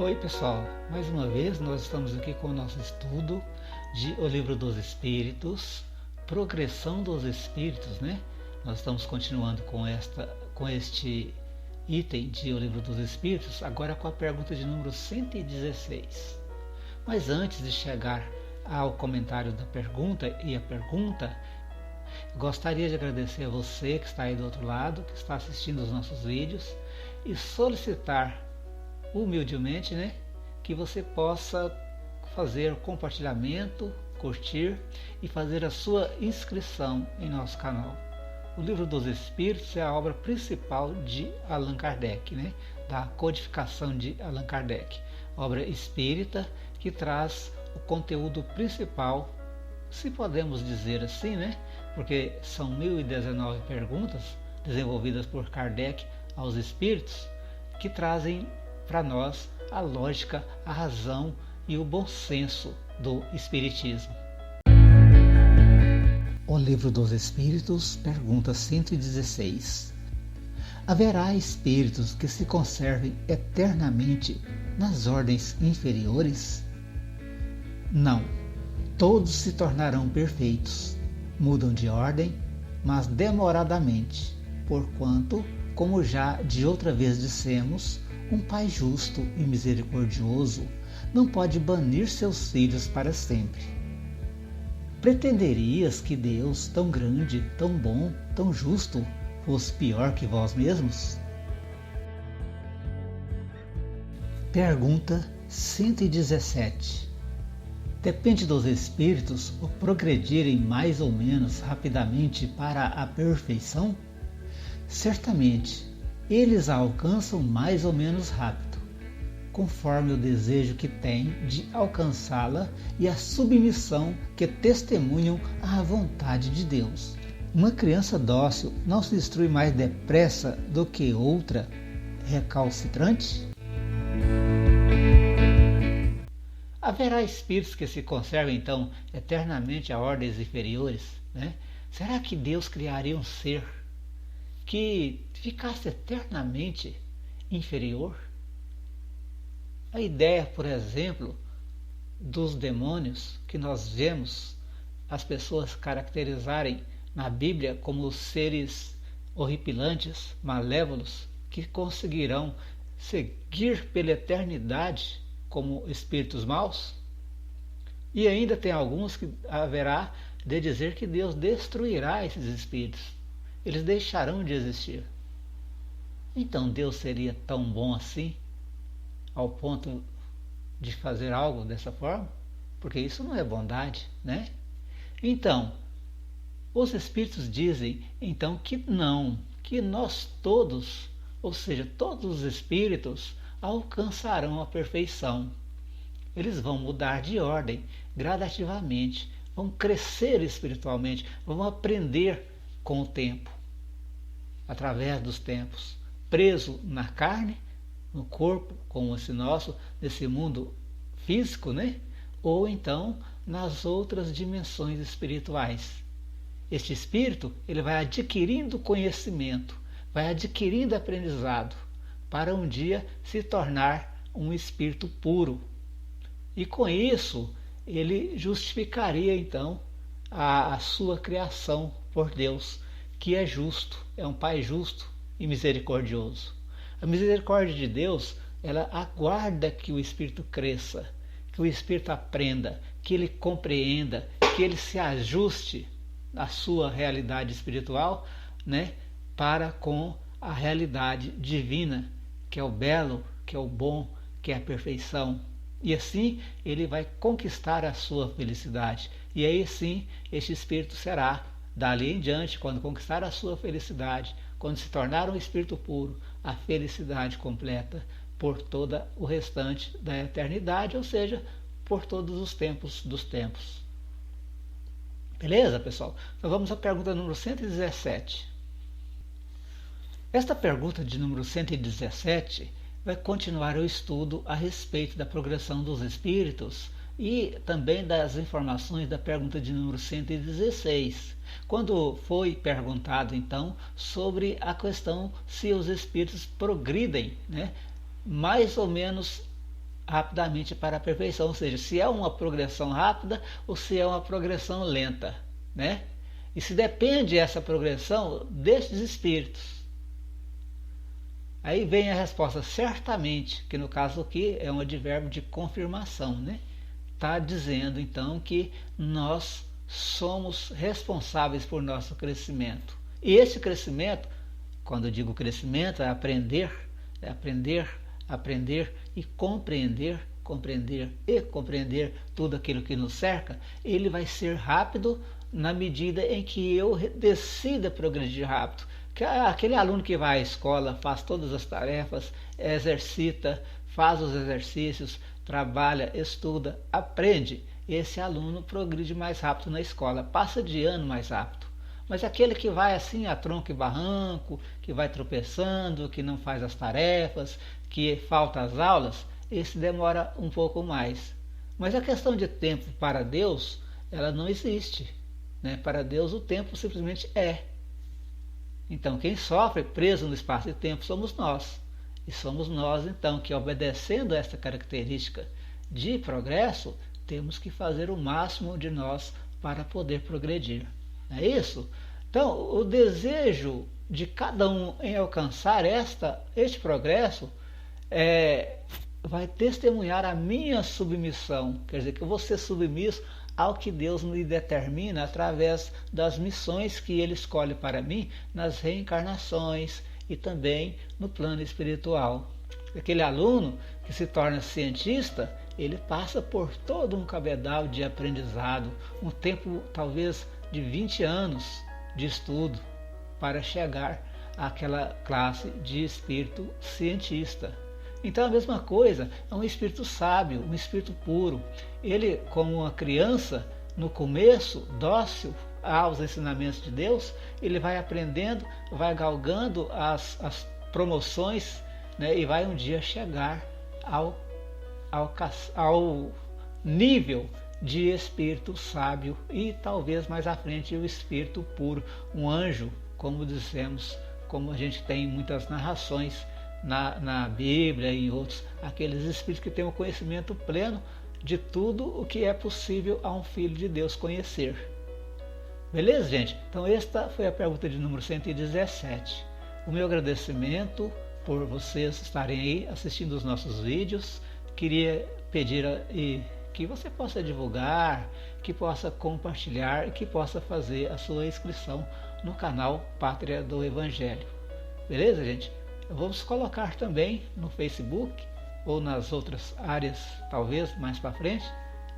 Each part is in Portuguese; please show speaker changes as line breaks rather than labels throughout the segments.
Oi pessoal, mais uma vez nós estamos aqui com o nosso estudo de O Livro dos Espíritos, Progressão dos Espíritos, né? Nós estamos continuando com este item de O Livro dos Espíritos, agora com a pergunta de número 116. Mas antes de chegar ao comentário da pergunta e a pergunta, gostaria de agradecer a você que está aí do outro lado, que está assistindo os nossos vídeos e solicitar humildemente, que você possa fazer compartilhamento, curtir e fazer a sua inscrição em nosso canal. O Livro dos Espíritos é a obra principal de Allan Kardec, da codificação de Allan Kardec, obra espírita que traz o conteúdo principal, se podemos dizer assim, porque são 1019 perguntas desenvolvidas por Kardec aos espíritos que trazem para nós a lógica, a razão e o bom senso do Espiritismo. O Livro dos Espíritos, pergunta 116. Haverá espíritos que se conservem eternamente nas ordens inferiores? Não. Todos se tornarão perfeitos. Mudam de ordem, mas demoradamente, porquanto, como já de outra vez dissemos, um pai justo e misericordioso não pode banir seus filhos para sempre. Pretenderias que Deus, tão grande, tão bom, tão justo, fosse pior que vós mesmos? Pergunta 117. Depende dos espíritos o progredirem mais ou menos rapidamente para a perfeição? Certamente, eles a alcançam mais ou menos rápido, conforme o desejo que têm de alcançá-la e a submissão que testemunham à vontade de Deus. Uma criança dócil não se instrui mais depressa do que outra recalcitrante? Haverá espíritos que se conservem, então, eternamente a ordens inferiores? Será que Deus criaria um ser que ficasse eternamente inferior? A ideia, por exemplo, dos demônios que nós vemos as pessoas caracterizarem na Bíblia como seres horripilantes, malévolos, que conseguirão seguir pela eternidade como espíritos maus? E ainda tem alguns que haverá de dizer que Deus destruirá esses espíritos. Eles deixarão de existir. Então Deus seria tão bom assim, ao ponto de fazer algo dessa forma? Porque isso não é bondade, Então, os espíritos dizem então que não, que nós todos, ou seja, todos os espíritos, alcançarão a perfeição. Eles vão mudar de ordem gradativamente, vão crescer espiritualmente, vão aprender com o tempo, através dos tempos, preso na carne, no corpo, como esse nosso, nesse mundo físico, ou então nas outras dimensões espirituais. Este espírito, ele vai adquirindo conhecimento, vai adquirindo aprendizado, para um dia se tornar um espírito puro. E com isso, ele justificaria então a sua criação por Deus, que é justo, é um Pai justo e misericordioso. A misericórdia de Deus, ela aguarda que o espírito cresça, que o espírito aprenda, que ele compreenda, que ele se ajuste à sua realidade espiritual, para com a realidade divina, que é o belo, que é o bom, que é a perfeição. E assim ele vai conquistar a sua felicidade. E aí sim, este espírito será, dali em diante, quando conquistar a sua felicidade, quando se tornar um espírito puro, a felicidade completa por todo o restante da eternidade, ou seja, por todos os tempos dos tempos. Beleza, pessoal? Então vamos à pergunta número 117. Esta pergunta de número 117 vai continuar o estudo a respeito da progressão dos espíritos e também das informações da pergunta de número 116, quando foi perguntado então sobre a questão se os espíritos progridem, mais ou menos rapidamente para a perfeição, ou seja, se é uma progressão rápida ou se é uma progressão lenta, né? E se depende essa progressão destes espíritos. Aí vem a resposta, certamente, que no caso aqui é um advérbio de confirmação, né? Está dizendo então que nós somos responsáveis por nosso crescimento. E esse crescimento, quando eu digo crescimento, é aprender e compreender e compreender tudo aquilo que nos cerca. Ele vai ser rápido na medida em que eu decida progredir rápido. Aquele aluno que vai à escola, faz todas as tarefas, exercita, faz os exercícios, trabalha, estuda, aprende. Esse aluno progride mais rápido na escola, passa de ano mais rápido. Mas aquele que vai assim a tronco e barranco, que vai tropeçando, que não faz as tarefas, que falta às aulas, esse demora um pouco mais. Mas a questão de tempo para Deus, ela não existe, né? Para Deus o tempo simplesmente é. Então quem sofre preso no espaço e tempo somos nós. E somos nós então que, obedecendo a esta característica de progresso, temos que fazer o máximo de nós para poder progredir. Não é isso? Então, o desejo de cada um em alcançar este progresso vai testemunhar a minha submissão. Quer dizer, que eu vou ser submisso ao que Deus me determina através das missões que Ele escolhe para mim nas reencarnações e também no plano espiritual. Aquele aluno que se torna cientista, ele passa por todo um cabedal de aprendizado, um tempo talvez de 20 anos de estudo para chegar àquela classe de espírito cientista. Então a mesma coisa é um espírito sábio, um espírito puro. Ele, como uma criança, no começo, dócil aos ensinamentos de Deus, ele vai aprendendo, vai galgando as promoções, né, e vai um dia chegar ao nível de espírito sábio e talvez mais à frente o espírito puro, um anjo, como dizemos, como a gente tem muitas narrações na Bíblia e em outros, aqueles espíritos que têm o conhecimento pleno de tudo o que é possível a um filho de Deus conhecer. Beleza, gente? Então esta foi a pergunta de número 117. O meu agradecimento por vocês estarem aí assistindo os nossos vídeos. Queria pedir que você possa divulgar, que possa compartilhar e que possa fazer a sua inscrição no canal Pátria do Evangelho. Beleza, gente? Vamos colocar também no Facebook ou nas outras áreas, talvez mais para frente,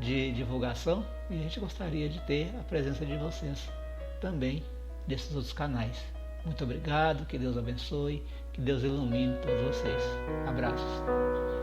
de divulgação, e a gente gostaria de ter a presença de vocês também nesses outros canais. Muito obrigado, que Deus abençoe, que Deus ilumine todos vocês. Abraços.